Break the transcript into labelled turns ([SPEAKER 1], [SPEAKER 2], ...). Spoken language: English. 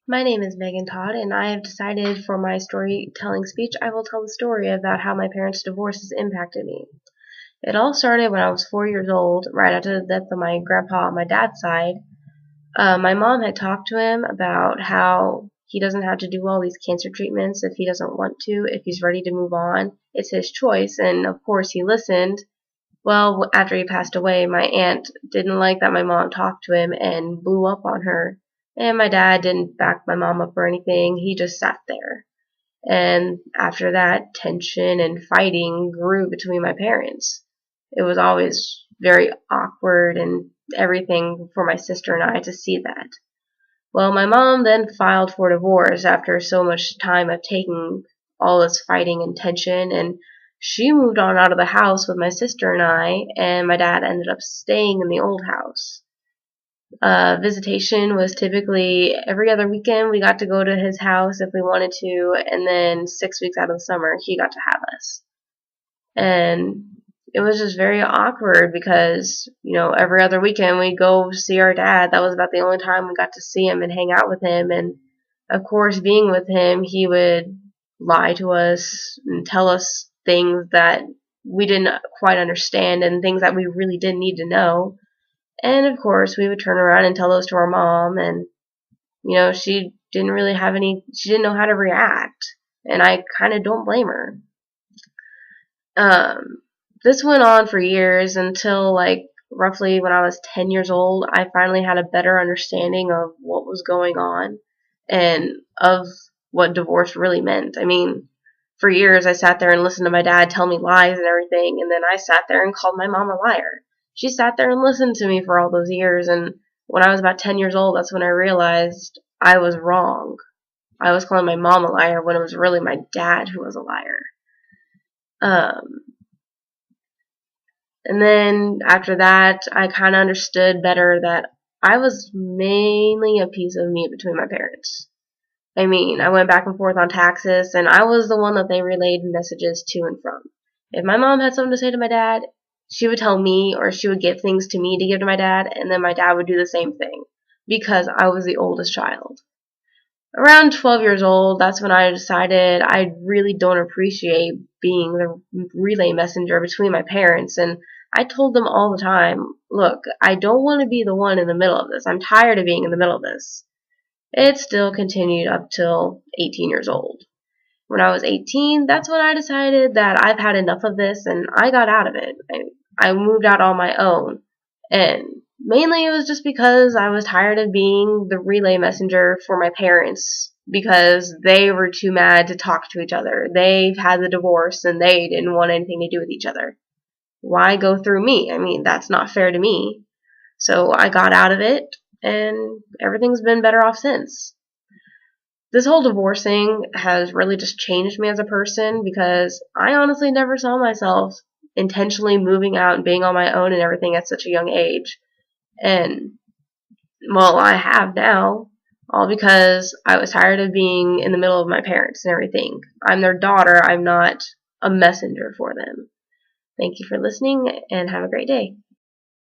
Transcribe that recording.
[SPEAKER 1] My name is Megan Todd, and I have decided for my storytelling speech I will tell the story about how my parents' divorce has impacted me. It all started when I was 4 years old, right after the death of my grandpa on my dad's side. My mom had talked to him about how he doesn't have to do all these cancer treatments if he doesn't want to, if he's ready to move on. It's his choice, and of course he listened. Well, after he passed away, my aunt didn't like that my mom talked to him and blew up on her. And my dad didn't back my mom up or anything. He just sat there. And after that, tension and fighting grew between my parents. It was always very awkward and everything for my sister and I to see that. Well, my mom then filed for divorce after so much time of taking all this fighting and tension, and she moved on out of the house with my sister and I, and my dad ended up staying in the old house. Visitation was typically every other weekend. We got to go to his house if we wanted to, and then 6 weeks out of the summer, he got to have us. And it was just very awkward because, every other weekend we'd go see our dad. That was about the only time we got to see him and hang out with him. And of course, being with him, he would lie to us and tell us things that we didn't quite understand and things that we really didn't need to know. And of course, we would turn around and tell those to our mom, and she didn't she didn't know how to react, and I kind of don't blame her. This went on for years until roughly when I was 10 years old, I finally had a better understanding of what was going on and of what divorce really meant. I mean, for years I sat there and listened to my dad tell me lies and everything, and then I sat there and called my mom a liar. She sat there and listened to me for all those years, and when I was about 10 years old, that's when I realized I was wrong. I was calling my mom a liar when it was really my dad who was a liar. And then after that, I kind of understood better that I was mainly a piece of meat between my parents. I mean, I went back and forth on taxes, and I was the one that they relayed messages to and from. If my mom had something to say to my dad, she would tell me, or she would give things to me to give to my dad, and then my dad would do the same thing, because I was the oldest child. Around 12 years old, that's when I decided I really don't appreciate being the relay messenger between my parents, and I told them all the time, look, I don't want to be the one in the middle of this. I'm tired of being in the middle of this. It still continued up till 18 years old. When I was 18, that's when I decided that I've had enough of this, and I got out of it. I moved out on my own, and mainly it was just because I was tired of being the relay messenger for my parents because they were too mad to talk to each other. They had the divorce, and they didn't want anything to do with each other. Why go through me? I mean, that's not fair to me. So I got out of it, and everything's been better off since. This whole divorce thing has really just changed me as a person because I honestly never saw myself intentionally moving out and being on my own and everything at such a young age. And, well, I have now, all because I was tired of being in the middle of my parents and everything. I'm their daughter. I'm not a messenger for them. Thank you for listening, and have a great day.